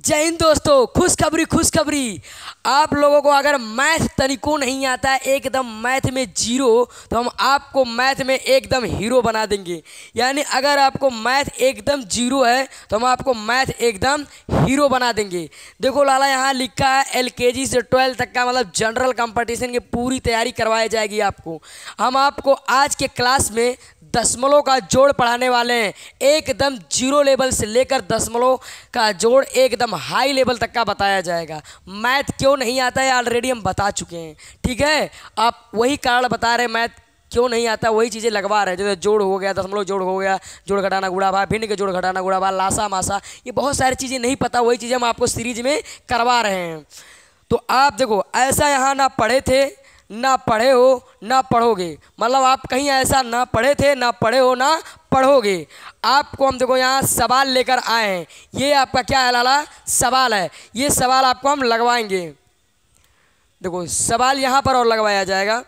जय हिंद दोस्तों। खुशखबरी आप लोगों को अगर मैथ तनिको नहीं आता है, एकदम मैथ में जीरो, तो हम आपको मैथ में एकदम हीरो बना देंगे। यानी अगर आपको मैथ एकदम जीरो है तो हम आपको मैथ एकदम हीरो बना देंगे। देखो लाला, यहाँ लिखा है LKG से 12 तक का मतलब जनरल कंपटीशन की पूरी तैयारी करवाई जाएगी आपको। हम आपको आज के क्लास में दशमलव का जोड़ पढ़ाने वाले हैं। एकदम जीरो लेवल से लेकर दशमलव का जोड़ एकदम हाई लेवल तक का बताया जाएगा। मैथ क्यों नहीं आता है ऑलरेडी हम बता चुके हैं, ठीक है। आप वही कारण बता रहे हैं मैथ क्यों नहीं आता, वही चीज़ें लगवा रहे हैं। जैसे जोड़ हो गया, दशमलव जोड़ हो गया, जोड़ घटाना गुणा भाग, भिन्न के जोड़ घटाना गुणा भाग, लासा मासा, ये बहुत सारी चीज़ें नहीं पता, वही चीज़ें हम आपको सीरीज में करवा रहे हैं। तो आप देखो, ऐसा यहाँ ना पढ़े थे, ना पढ़े हो, ना पढ़ोगे। मतलब आप कहीं ऐसा ना पढ़े थे, ना पढ़े हो, ना पढ़ोगे। आपको हम देखो यहाँ सवाल लेकर आए हैं। ये आपका क्या है लाला? सवाल है। ये सवाल आपको हम लगवाएंगे। देखो सवाल यहाँ पर और लगवाया जाएगा।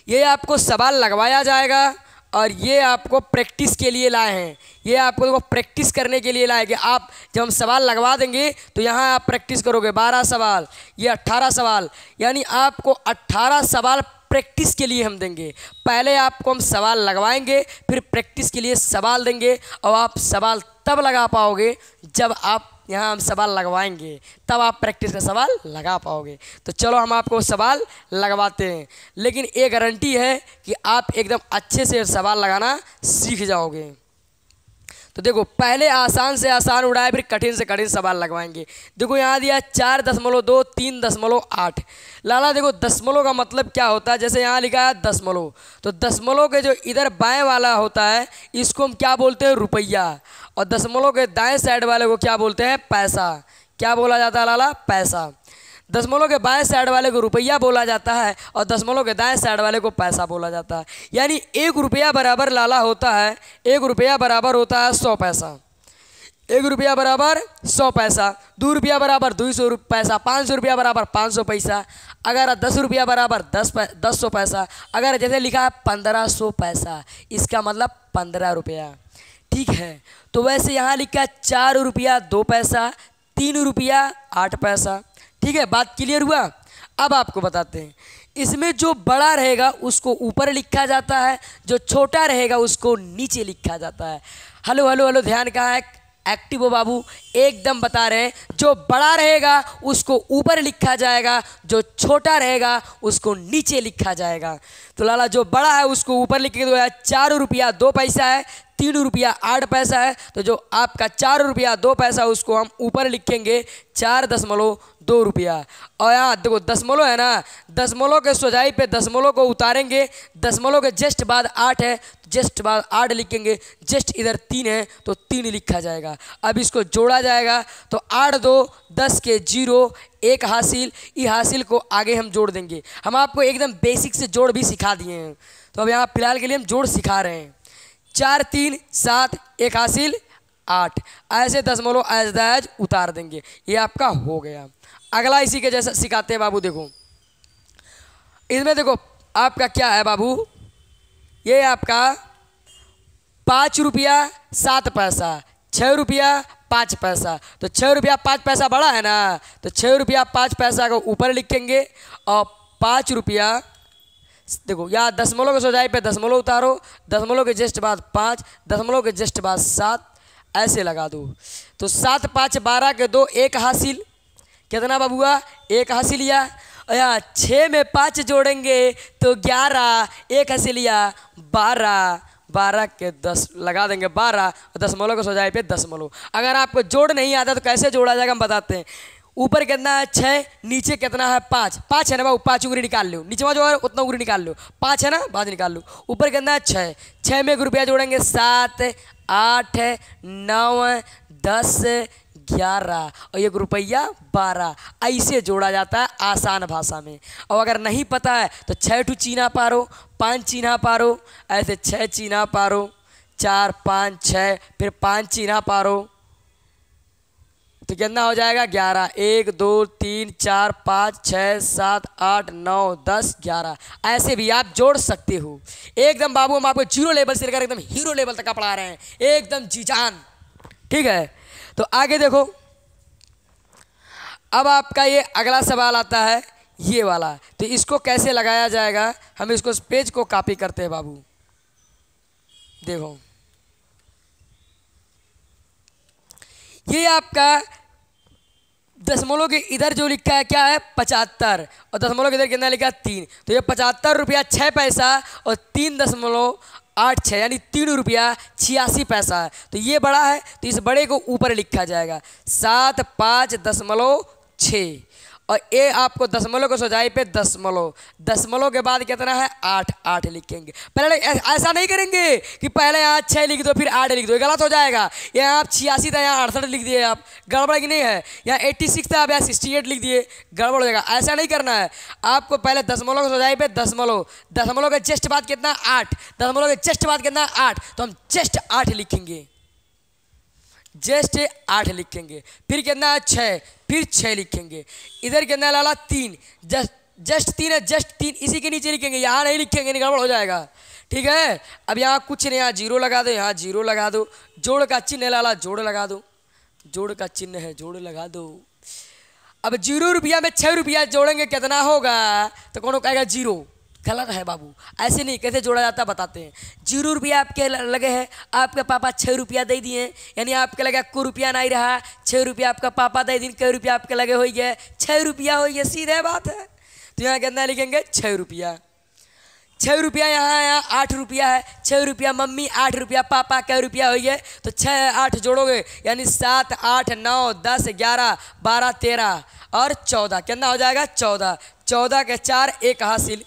ये आपको सवाल लगवाया जाएगा और ये आपको प्रैक्टिस के लिए लाए हैं। ये आपको देखो प्रैक्टिस करने के लिए लाए कि आप जब हम सवाल लगवा देंगे तो यहाँ आप प्रैक्टिस करोगे। 12 सवाल, ये 18 सवाल, यानी आपको 18 सवाल प्रैक्टिस के लिए हम देंगे। पहले आपको हम सवाल लगवाएंगे, फिर प्रैक्टिस के लिए सवाल देंगे, और आप सवाल तब लगा पाओगे जब आप यहाँ हम सवाल लगवाएंगे, तब आप प्रैक्टिस का सवाल लगा पाओगे। तो चलो हम आपको सवाल लगवाते हैं, लेकिन ये गारंटी है कि आप एकदम अच्छे से सवाल लगाना सीख जाओगे। तो देखो, पहले आसान से आसान उड़ाए, फिर कठिन से कठिन सवाल लगवाएंगे। देखो यहाँ दिया 4.2, 3.8। लाला देखो, दशमलव का मतलब क्या होता है? जैसे यहाँ लिखा है दशमलव, तो दशमलव के जो इधर बाएं वाला होता है इसको हम क्या बोलते हैं? रुपया। और दशमलव के दाएं साइड वाले को क्या बोलते हैं? पैसा। क्या बोला जाता है लाला? पैसा। दशमलव के बाएं साइड वाले को रुपया बोला जाता है और दशमलव के दाएं साइड वाले को पैसा बोला जाता है। यानी 1 रुपया बराबर लाला होता है, 1 रुपया बराबर होता है 100 पैसा। 1 रुपया बराबर 100 पैसा। 2 रुपया बराबर 200 पैसा। 500 रुपया बराबर 500 पैसा। अगर 10 रुपया बराबर 10 पैसा। अगर जैसे लिखा है 1500 पैसा, इसका मतलब 15 रुपया, ठीक है। तो वैसे यहाँ लिखा है 4 रुपया 2 पैसा, 3 रुपया 8 पैसा, ठीक है। बात क्लियर हुआ? अब आपको बताते हैं, इसमें जो बड़ा रहेगा उसको ऊपर लिखा जाता है, जो छोटा रहेगा उसको नीचे लिखा जाता है। हेलो हेलो हेलो, ध्यान कहाँ है? एक्टिव हो बाबू, एकदम बता रहे हैं। जो बड़ा रहेगा उसको ऊपर लिखा जाएगा, जो छोटा रहेगा उसको नीचे लिखा जाएगा। तो लाला जो बड़ा है उसको ऊपर लिख के दो। 4 रुपया 2 पैसा है, 3 रुपया 8 पैसा है, तो जो आपका 4 रुपया 2 पैसा उसको हम ऊपर लिखेंगे 4.2 रुपया। और यहाँ देखो दशमलव है ना, दशमलव के सोजाई पे दशमलव को उतारेंगे, दशमलव के जस्ट बाद 8 है, जस्ट बाद 8 लिखेंगे, जस्ट इधर 3 है तो 3 लिखा जाएगा। अब इसको जोड़ा जाएगा तो 8 2 10 के 0, 1 हासिल, ये हासिल को आगे हम जोड़ देंगे। हम आपको एकदम बेसिक से जोड़ भी सिखा दिए हैं, तो अब यहाँ फिलहाल के लिए हम जोड़ सिखा रहे हैं। 4 3 7, 1 हासिल 8, ऐसे दशमलव ऐज उतार देंगे। ये आपका हो गया। अगला इसी के जैसा सिखाते हैं बाबू। देखो इसमें देखो आपका क्या है बाबू? ये आपका 5 रुपया 7 पैसा, 6 रुपया 5 पैसा। तो 6 रुपया 5 पैसा बड़ा है ना, तो 6 रुपया 5 पैसा को ऊपर लिखेंगे और 5 रुपया, देखो यहाँ दशमलव के सोजाई पे दशमलव उतारो, दशमलव के जस्ट बाद 5, दशमलव के जस्ट बाद 7, ऐसे लगा दो। तो 7 5 12 के 2, 1 हासिल। कितना बाबुआ? 1 हासिल लिया। यहाँ 6 में 5 जोड़ेंगे तो 11, 1 हासिल लिया 12, 12 के 10 लगा देंगे 12, दशमलव के सोजाई पे दशमलव। अगर आपको जोड़ नहीं आता तो कैसे जोड़ा जाएगा हम बताते हैं। ऊपर कितना है? 6, नीचे कितना है? 5, 5 है ना बाबू, 5 उंगली निकाल लो, नीचे जो है उतना उंगली निकाल लो, 5 है ना, बाद निकाल लो। ऊपर कितना है? 6, 6 में 1 रुपया जोड़ेंगे 7 8 9 10 11 और 1 रुपया 12। ऐसे जोड़ा जाता है आसान भाषा में। और अगर नहीं पता है तो 6 टू चीना पारो, 5 चीना पारो, ऐसे 6 चीना पारो, 4 5 6, फिर 5 चीना पारो, तो कितना हो जाएगा? 11। 1 2 3 4 5 6 7 8 9 10 11। ऐसे भी आप जोड़ सकते हो। एकदम बाबू हम आपको जीरो लेवल से लेकर एकदम हीरो लेवल तक का पढ़ा रहे हैं, एकदम जी जान, ठीक है। तो आगे देखो, अब आपका ये अगला सवाल आता है ये वाला, तो इसको कैसे लगाया जाएगा, हम इसको पेज को कॉपी करते हैं बाबू। देखो ये आपका दशमलव के इधर जो लिखा है क्या है 75, और दशमलव के इधर कितना लिखा है 3, तो ये 75 रुपया 6 पैसा और 3.86 यानी 3 रुपया 86 पैसा है। तो ये बड़ा है तो इस बड़े को ऊपर लिखा जाएगा 75.6, और ये आपको दशमलव को सजाई पे दशमलव, दशमलव के बाद कितना है 8, 8 लिखेंगे। पहले ऐसा नहीं करेंगे कि पहले यहाँ 6 लिख दो फिर 8 लिख दो, ये गलत हो जाएगा। यहाँ आप 86 था यहाँ 68 लिख दिए, आप गड़बड़ की नहीं है। यहाँ 86 था आप यहाँ 68 लिख दिए, गड़बड़ हो जाएगा। ऐसा नहीं करना है, आपको पहले दशमलव को सजाई पे दशमलव, दशमलव के जस्ट बाद कितना 8, दशमलव के जस्ट बाद कितना 8, तो हम जस्ट 8 लिखेंगे, जस्ट 8 लिखेंगे। फिर कितना है 6, फिर 6 लिखेंगे। इधर कितना लाला 3, जस्ट 3 है, जस्ट 3 इसी के नीचे लिखेंगे, यहाँ नहीं लिखेंगे, नहीं गड़बड़ हो जाएगा। ठीक है, अब यहाँ कुछ नहीं, यहाँ 0 लगा दो, यहाँ 0 लगा दो, जोड़ का चिन्ह है लाला, जोड़ लगा दो, जोड़ का चिन्ह है, जोड़ लगा दो। अब 0 रुपया में 6 रुपया जोड़ेंगे कितना होगा, तो कौन कहेगा 0, गलत है बाबू, ऐसे नहीं, कैसे जोड़ा जाता बताते हैं। 0 रुपया आपके लगे हैं, आपके पापा 6 रुपया दे दिए, यानी आपके लगे को रुपया नहीं रहा, 6 रुपया आपका पापा दे दिन, कई रुपया आपके लगे हो गए 6 रुपया हो गया, सीधे बात है। तो यहाँ कितना लिखेंगे 6 रुपया, 6 रुपया, यहाँ 8 रुपया है, 6 रुपया मम्मी, 8 रुपया पापा, कई रुपया हो गए, तो 6 8 जोड़ोगे यानी 7 8 9 10 11 12 13 और 14, कितना हो जाएगा 14, 14 के 4 1 हासिल,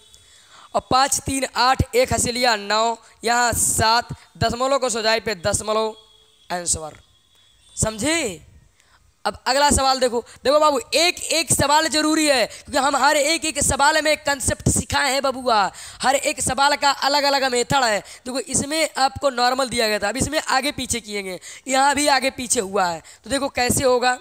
और 5 3 8 1 हसीलिया 9, यहाँ 7, दशमलव को सजाई पे दशमलव, आंसर। समझे। अब अगला सवाल देखो, देखो बाबू एक एक सवाल जरूरी है, क्योंकि हम हर एक एक सवाल में कंसेप्ट सिखाए हैं बबुआ, हर एक सवाल का अलग अलग मेथड है। देखो इसमें आपको नॉर्मल दिया गया था, अब इसमें आगे पीछे किएंगे, यहाँ भी आगे पीछे हुआ है, तो देखो कैसे होगा।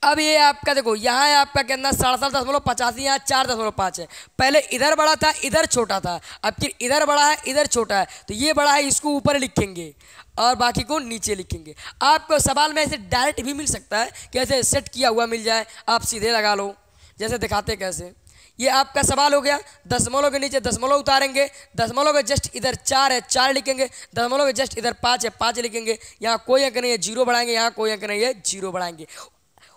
अब ये आपका देखो यहाँ है आपका कितना 67.85, यहाँ 4.5 है, पहले इधर बड़ा था इधर छोटा था, अब फिर इधर बड़ा है इधर छोटा है, तो ये बड़ा है इसको ऊपर लिखेंगे और बाकी को नीचे लिखेंगे। आपको सवाल में ऐसे डायरेक्ट भी मिल सकता है कि ऐसे सेट किया हुआ मिल जाए, आप सीधे लगा लो, जैसे दिखाते कैसे। ये आपका सवाल हो गया, दशमलव के नीचे दशमलव उतारेंगे, दशमलव के जस्ट इधर 4 है 4 लिखेंगे, दशमलव के जस्ट इधर 5 है 5 लिखेंगे, यहाँ कोई अंक नहीं है 0 बढ़ाएंगे, यहाँ कोई अंक नहीं है 0 बढ़ाएंगे।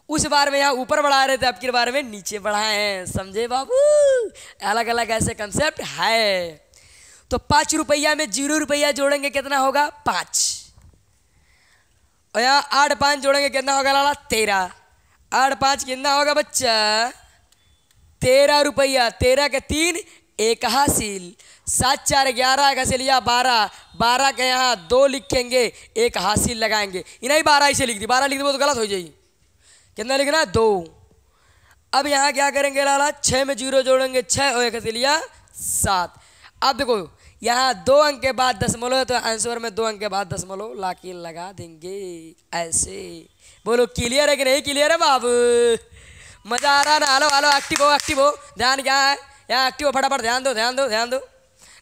उस बार में यहाँ ऊपर बढ़ा रहे थे, अब की बार में नीचे बढ़ाए हैं, समझे बाबू, अलग अलग ऐसे कंसेप्ट है। तो 5 रुपया में 0 रुपया जोड़ेंगे कितना होगा 5, और यहाँ 8 5 जोड़ेंगे कितना होगा लाला 13, 8 5 कितना होगा बच्चा 13 रुपया, 13 के 3 1 हासिल, 7 4 11 एक हासिल, 12 12 के यहाँ 2 लिखेंगे 1 हासिल लगाएंगे, इन्हें 12 इसे लिख दी, 12 लिख दी तो गलत हो जाएगी, कितना लिखना है 2। अब यहाँ क्या करेंगे लाला 6 में 0 जोड़ेंगे 6 और 1 हसीलिया 7। अब देखो यहाँ 2 अंक के बाद दशमलव है, तो आंसर में 2 अंक के बाद दशमलव लाके लगा देंगे ऐसे। बोलो क्लियर है कि नहीं क्लियर है बाबू, मजा आ रहा ना। हेलो हेलो एक्टिव हो एक्टिव हो, ध्यान क्या है यहाँ एक्टिव हो, फटाफट ध्यान दो ध्यान दो ध्यान दो।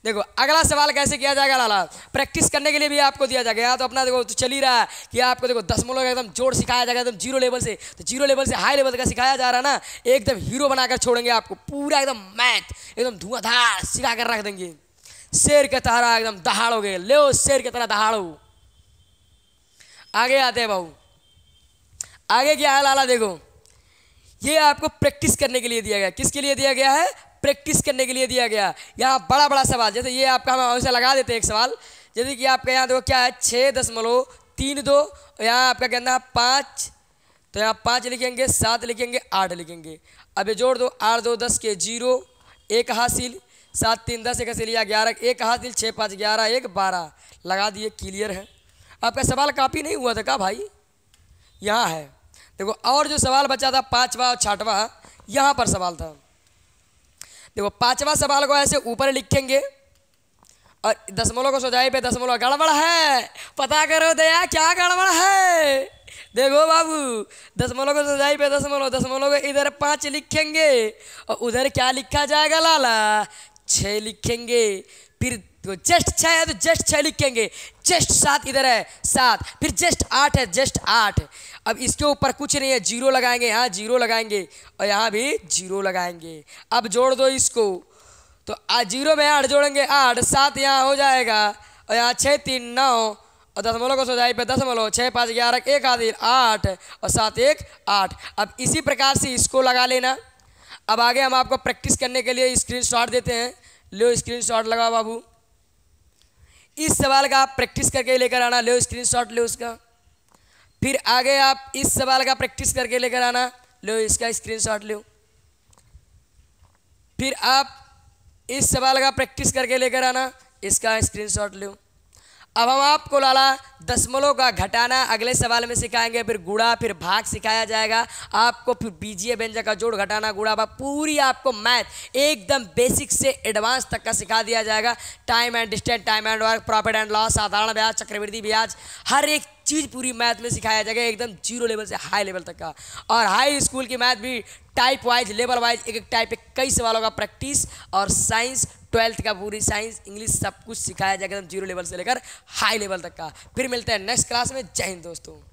देखो अगला सवाल कैसे किया जाएगा लाला, प्रैक्टिस करने के लिए भी आपको दिया जाएगा। यहाँ तो अपना देखो तो चल ही रहा है कि आपको देखो दशमलव एकदम जोड़ सिखाया जाएगा एकदम 0 लेवल से, तो 0 लेवल से हाई लेवल का सिखाया जा रहा है ना, एकदम हीरो बनाकर छोड़ेंगे आपको, पूरा एकदम मैथ एकदम धुआंधार सिखा कर रख देंगे, शेर के तरह एकदम दहाड़ोगे, ले शेर की तरह दहाड़ो। आगे आते हैं बाबू, आगे क्या है लाला, देखो ये आपको प्रैक्टिस करने के लिए दिया गया, किसके लिए दिया गया है, प्रैक्टिस करने के लिए दिया गया। यहाँ बड़ा बड़ा सवाल, जैसे ये आपका हम ऐसे लगा देते हैं एक सवाल, जैसे कि आपका यहाँ देखो क्या है 6.32, यहाँ आपका कहना है 5, तो यहाँ 5 लिखेंगे 7 लिखेंगे 8 लिखेंगे। अब ये जोड़ दो, 8 2 10 के 0 1 हासिल, 7 3 10 1 हासिल, 11 1 हासिल, 6 5 11 1 12 लगा दिए, क्लियर है। आपका सवाल कॉपी नहीं हुआ था क्या भाई, यहाँ है देखो। और जो सवाल बचा था 5वां और 6वां, यहाँ पर सवाल था, देखो 5वां सवाल को ऐसे ऊपर लिखेंगे और दशमलव को सजाई पे दशमलव, गड़बड़ है पता करो दया क्या गड़बड़ है। देखो बाबू दशमलव को सजाई पे दशमलव, दशमलव को इधर 5 लिखेंगे और उधर क्या लिखा जाएगा लाला 6 लिखेंगे, फिर तो जस्ट 6 है तो जस्ट 6 लिखेंगे, जस्ट 7 इधर है 7, फिर जस्ट 8 है जस्ट 8। अब इसके ऊपर कुछ नहीं है, जीरो लगाएंगे, यहाँ जीरो लगाएंगे और यहाँ भी जीरो लगाएंगे। अब जोड़ दो इसको, तो जीरो में 8 जोड़ेंगे 8, 7 यहाँ हो जाएगा और यहाँ 6 3 9 और दशमलव को सजाई पे दशमलव, 6 5 11 1 आदि 8 और 7 1 8। अब इसी प्रकार से इसको लगा लेना। अब आगे हम आपको प्रैक्टिस करने के लिए स्क्रीनशॉट देते हैं। लो स्क्रीनशॉट लगाओ बाबू, इस सवाल का आप प्रैक्टिस करके लेकर आना। लो स्क्रीनशॉट लो उसका। फिर आगे आप इस सवाल का प्रैक्टिस करके लेकर आना। लो इसका स्क्रीनशॉट लो। फिर आप इस सवाल का प्रैक्टिस करके लेकर आना, इसका स्क्रीनशॉट लो। अब हम आपको लाला दशमलव का घटाना अगले सवाल में सिखाएंगे, फिर गुणा, फिर भाग सिखाया जाएगा आपको, फिर बीजीय व्यंजक का जोड़ घटाना गुणा भाग, पूरी आपको मैथ एकदम बेसिक से एडवांस तक का सिखा दिया जाएगा। Time and distance, time and work, profit and loss, साधारण ब्याज, चक्रवृद्धि ब्याज, हर एक चीज़ पूरी मैथ में सिखाया जाएगा, एकदम जीरो लेवल से हाई लेवल तक का। और हाई स्कूल की मैथ भी टाइप वाइज, लेवल वाइज, एक एक टाइप पे कई सवालों का प्रैक्टिस, और साइंस 12th का पूरी साइंस इंग्लिश सब कुछ सिखाया जाएगा एकदम जीरो लेवल से लेकर हाई लेवल तक का। फिर मिलते हैं नेक्स्ट क्लास में। जय हिंद दोस्तों।